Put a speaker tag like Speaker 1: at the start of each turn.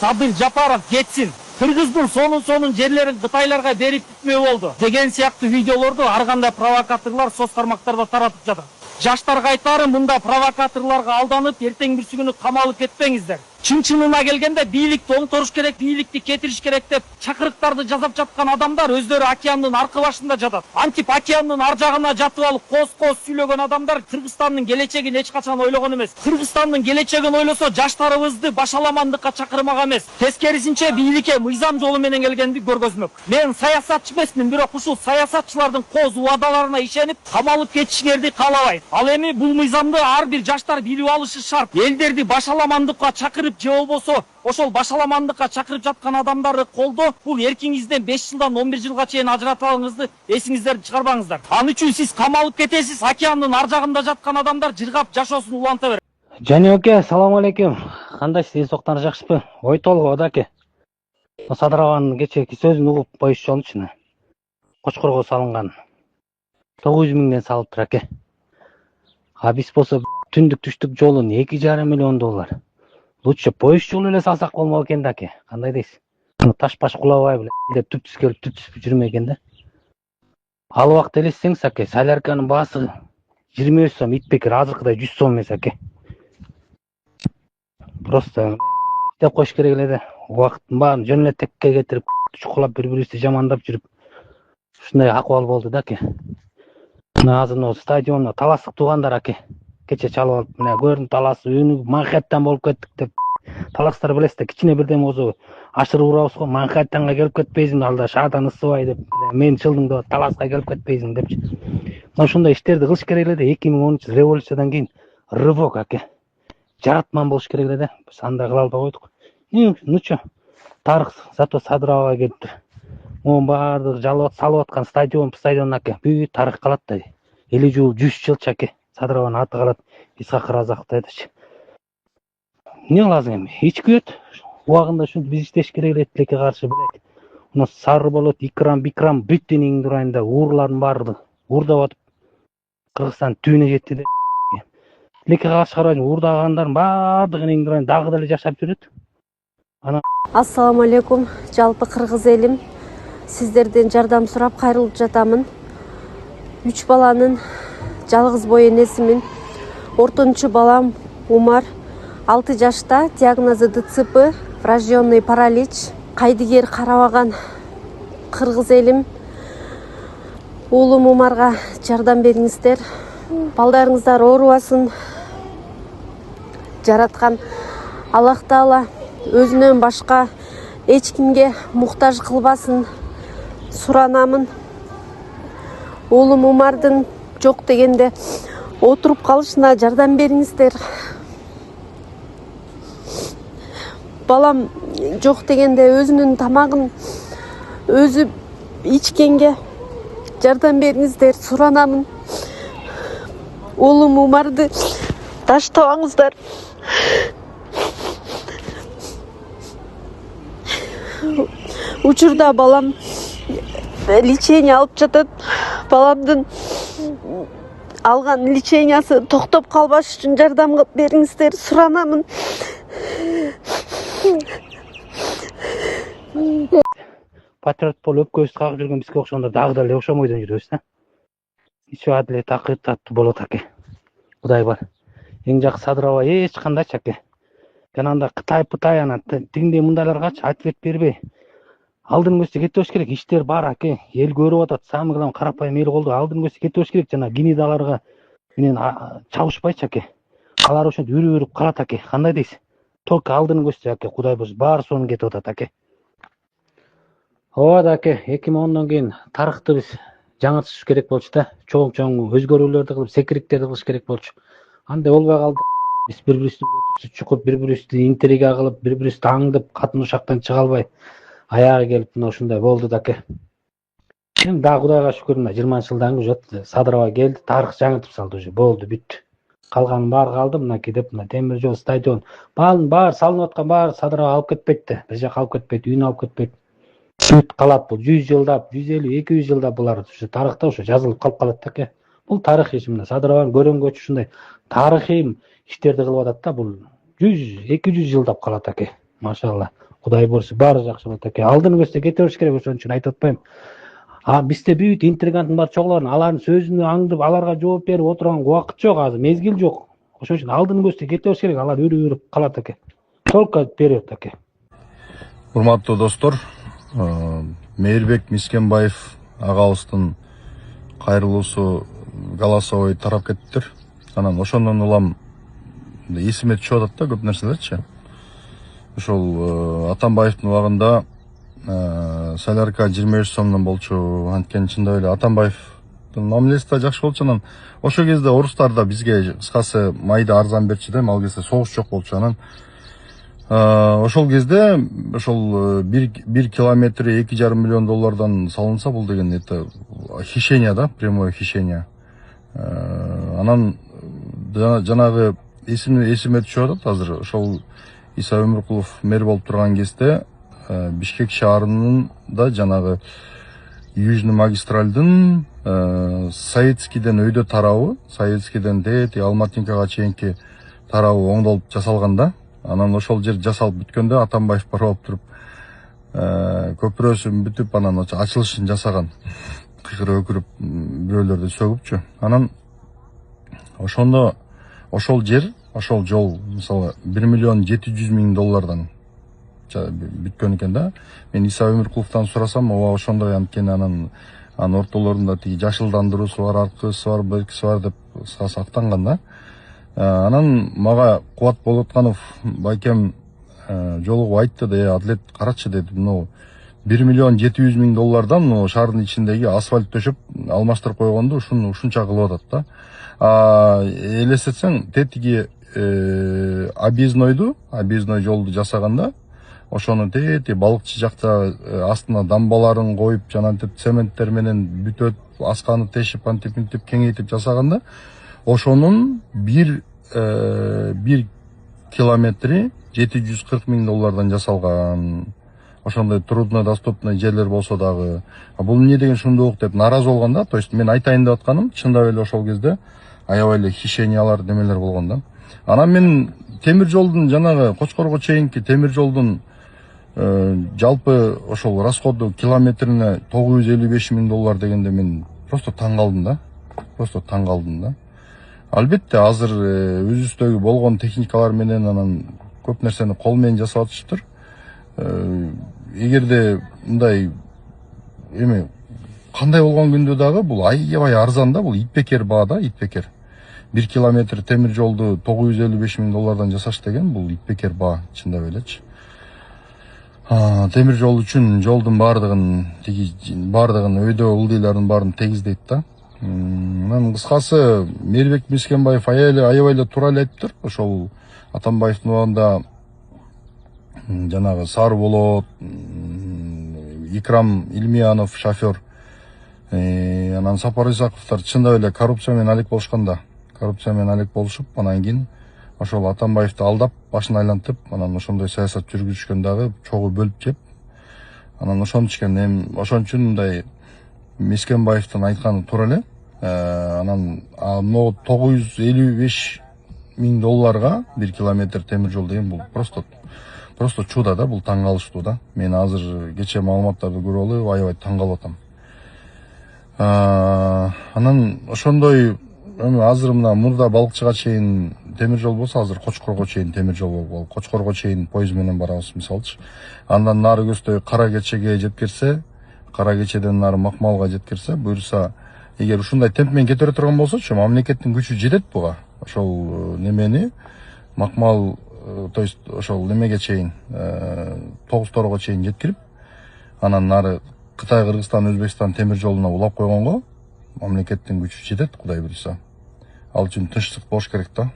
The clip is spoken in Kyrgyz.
Speaker 1: Садыр Жапаров кетсин. Кыргыздын сонун жерлерин Кытайларга берип бүтмөө болду деген сыяктуу видеолорду ар кандай провокаторлор соц тармактарда таратып жатат. Жаштарга айтарым, мында провокаторлорго алданып, эртең бүрсү күнү камалып кетпеңиздер. Чын-чынына келгенде бийликти оңторуш керек, бийликти кетириш керек деп чакырыктарды жасап жаткан адамдар өздөрү океандын аркы башында жатат. Антип океандын ар жагына жатып алып коз сүйлөгөн адамдар Кыргызстандын келечегин эч качан ойлогон эмес. Кыргызстандын келечегин ойлосо жаштарыбызды башаламандыкка чакырмак эмес. Тескерисинче бийликке мыйзам жолу менен келгенди көргөзмөк. Мен саясатчы эмесмин, бирок ушул саясатчылардын коз убадаларына ишенип камалып кетишиңерди каалабайм. Ал эми бул мыйзамды ар бир жаштар билип алышы шарт. Элдерди башаламандыкка чакырып же болбосо ошол башаламандыкка чакырып жаткан адамдарды колдоо, бул эркиңизден 5 жылдан 11 жылга чейин ажыратып алыңызды эсиңизден чыгарбаңыздар. Ал үчүн сиз камалып кетесиз, океандын ар жагында жаткан адамдар жыргап жашоосун уланта берет.
Speaker 2: Жане оке, салам алейкум. Кандайсыз, денсаулыктарыңыз жакшыбы? Ой толгоду аке. Садыраванын кечээки сөзүн угуп коюш жолучу. Кочкорго салынган 900 миңден салыптыр аке. А биз болсо түндүк түштүк жолун 2,5 миллион доллар. Лучше поезд жолу эле салсак болмок экен да аке. Кандай дейсиз? Таш баш кулабай деп түптүс келип түптүс жүрмөй экен да. Ал убакта элестеңиз аке, солярканын баасы 25 сом, итбекер азыркыдай 100 сом эмес аке. Просто деп коюш керек эле да. Убакыттын баарын жөн эле текке кетирип, чукулап бири-бирибизди жамандап жүрүп, ушундай акыбал болду да аке. Азыр стадиондо таластык туугандар аке. Кече чалып алып, мына көрүн таласы үнү Манхэттен болуп кеттик деп. Таластар билесиз да, кичине бирдеме болсо ашырып урабыз го. Манхэттенге келип кетпейсиң, алда шаадан ысыбай деп, мен чылдың деп таласка келип кетпейсиң депчи. Мына ушундай иштерди кылыш керек эле да. 2013 революциядан кийин рывок аке. Жаратман болуш керек эле да. Биз андай кыла албай койдук. Нучу тарых зато Садырова келиптир. Монун баардыгы салып аткан стадион аке. Бүт тарых калат да. 50 жыл, 100 жыл аке. Садырованын аты калат. Исхак Разаков айтчы. Не лазым эми? Эч күйөт. Убагында ушинтип биз иштеш керек эле, тилекке каршы билет. Мына сары болот, бикрам, бүттүнүн дурайында уурлардын баардыгы уурдап атып Кыргызстан түбүнө жетти деп. Тилекке каршы карабай уурдагандардын баардыгынын дурайында дагы деле жашап жүрөт.
Speaker 3: Ассаламу алейкум, жалпы кыргыз элим. Сиздерден жардам сурап кайрылып жатамын. 3 баланын жалгыз бой энесимин. Ортончу балам Умар 6 жашта, диагнозу ДЦП, врожденный паралич. Кайдыгер карабаган кыргыз элим. Уулум Умарга жардам бериңиздер. Балдарыңыздар оорубасын. Жараткан Аллах Таала өзүнөн башка эч кимге муктаж кылбасын суранамын. Уулум Умардын жок дегенде отуруп калышына жардам бериңиздер. Балам жок дегенде өзүнүн тамагын өзү ичкенге жардам бериңиздер, суранамын. Уулум Умарды таштабаңыздар. Учурда балам лечение алып жатат. Баламдын алган лечениясы токтоп калбаш үчүн жардам бериңиздер, суранамын.
Speaker 2: Патриот болуп өпкөбүздү кагып жүргөн бизге окшогондор дагы деле окшомойдон жүрөбүз да. Ичи адилет акыртаттуу болот аке. Кудай бар. Эң жакшы Садырова эч кандайчы аке. Жанагындай Кытай ана тигиндей мындайларгачы ответ бербей. Алдын көзсө кетпеш керек, иштер бар аке. Эл көрүп атат, самый главный карапайым эл колду. Алдын көзсө кетпеш керек, жана гнидаларга менен чабышпайчы аке. Алар ошентип үрүп калат аке. Кандай дейсиз? Только алдын көзсө аке, Кудай болсо баары сонун кетип атат аке. Ооба аке, 2010дон кийин тарыхты биз жаңыртыш керек болчу да. Чоң өзгөрүүлөрдү кылып, секириктерди кылыш керек болчу. Андай болбой калды. Биз бири-бирибизди чукуп, бири-бирибизди интрига кылып, бири-бирибизди аңдып, катын ушактан чыга албай аягы келип мына ушундай болду да аке. Эми да Кудайга шүкүр, мына 20 жылдан уже Садырова келди, тарых жаңыртып салды уже, болду, бүттү. Калганын баары калды, мынакей деп, мына темир жол, стадион, баары салынып аткан баары Садырова алып кетпейт да. Бир жака алып кетпейт, үйүнө алып кетпейт. Бүт калат бул 100 жылдап, 150, 200 жылдап булар ушу тарыхта ушу жазылып калып калат да аке. Бул тарых иш, мына Садырованын көрөнгөчү ушундай тарыхый иштерди кылып атат да, бул 100, 200 жылдап калат аке. Машалла. Кудай буюрса баары жакшы болот экен. Алдын көзсө кете бериш керек, ошон үчүн айтып атпайм. Бизде бүт интриганттын бар чоглорун алардын сөзүнө аңдып, аларга жооп берип отурган убакыт жок азыр, мезгил жок. Ошон үчүн алдын көзсө кете бериш керек, алар үрүп калат экен. Только вперед экен.
Speaker 4: Урматтуу достор, Мейирбек Мискенбаев агабыздын кайрылуусу голосовой тарап кеттир. Анан ошондон улам эсиме түшүп атат да көп нерселерчи. Ошол Атамбаевдин убагында солярка 23 сомдон болчу. Анткени чындап эле Атамбаевдин мамилеси да жакшы болчу. Анан ошол кезде орустар да бизге кыскасы майды арзан берчү да, ал кезде согуш жок болчу. Анан ошол кезде ошол 1 километри 2,5 миллион доллардан салынса, бул деген это хищение да, прямое хищение. Анан жанагы эсиме түшүп атат азыр. Ошол Иса Өмүркулов мэр болуп турган кезде Бишкек шаарында жанагы Южный магистралдын Советскийден өйдө тарабы, Советскийден дети Алматинкага чейинки тарабы оңдолуп жасалган да. Анан ошол жер жасалып бүткөндө Атамбаев барып туруп көпүрөсүн бүтүп, анан ачылышын жасаган. Кыйкырып өкүрүп бирөөлөрдү сөгүпчү. Анан ошондо ошол жер, ошол жол мисалы 1 миллион 700 миң доллардан бүткөн экен да. Мен Иса Өмүркуловдон сурасам, ооба ошондой, анткени анын ортолорунда тиги жашылдандыруусу бар, аркысы бар, белгиси бар деп кыскасы актанган да. Анан мага Кубат Болотканов байкем жолугуп айтты да, Адлет карачы деди, 1 миллион 700 миң доллардан шаардын ичиндеги асфальт төшөп алмаштырып койгонду ушунча кылып атат да. Элестетсең, тетиги объездной жолду жасаганда, ошону тети балыкчы жакта астына дамбаларын коюп, жанагынтип цементтер менен бүтөт, асканы тешип, антип кеңейтип жасаганда, ошонун 1 километри 740 миң доллардан жасалган. Ошондой труднодоступный жерлер болсо дагы, бул эмне деген шундук деп наразы болгон да. То есть мен айтайын деп атканым, чындап эле ошол кезде аябай эле хищениялар немелер болгон да. Анан мен темир жолдун жанагы Кочкорго чейинки темир жолдун жалпы ошол расходу километрине 955 миң доллар дегенде мен просто таң калдым да. Албетте азыр өзүбүздөгү болгон техникалар менен анан көп нерсени кол менен жасап атышыптыр. Эгерде мындай эме кандай болгон күндө дагы бул аябай арзан да, бул итбекер баа да, итбекер. 1 километр темир жолду 955 миң доллардан жасаш деген бул итбекер баа, чындап элечи. Темир жол үчүн жолдун баардыгын өйдө ылдыйлардын баарын тегиздейт да. Анан кыскасы Мейирбек Мискенбаев аябай эле туура эле айтыптыр. Ошол Атамбаевдин убагында жанагы Сары Болот, Икрам Илмиянов шофер, анан Сапар Исаковдор чындап эле коррупция менен алек болушканда, болушуп, анан кийин ошол Атамбаевди алдап, башын айлантып, анан ошондой саясат жүргүзүшкөн дагы, чогуу бөлүп жеп. Анан ошон үчүн мындай Мискенбаевдин айтканы туура эле. Анан 955 миң долларга 1 километр темир жол деген бул просто чудо да, бул таң калыштуу да. Мен азыр кече маалыматтарды көрүп алып аябай таң калып атам. Анан ошондой азыр мына мурда балыкчыга чейин темир жол болсо, азыр Кочкорго чейин темир жол болуп, Кочкорго чейин поезд менен барабыз мисалчы. Андан нары көздөй Кара Кечеге жеткирсе, Кара Кечеден нары Макмалга жеткирсе, буюрса, эгер ушундай темп менен кете бере турган болсочу, мамлекеттин күчү жетет буга. Ошол немени Макмал, то есть ошол немеге чейин, Тогуз-Торого чейин жеткирип, анан нары Кытай, Кыргызстан, Өзбекстан темир жолуна улап койгонго мамлекеттин күчү жетет, Кудай буйруса. Ал үчүн тынчтык болуш керек да.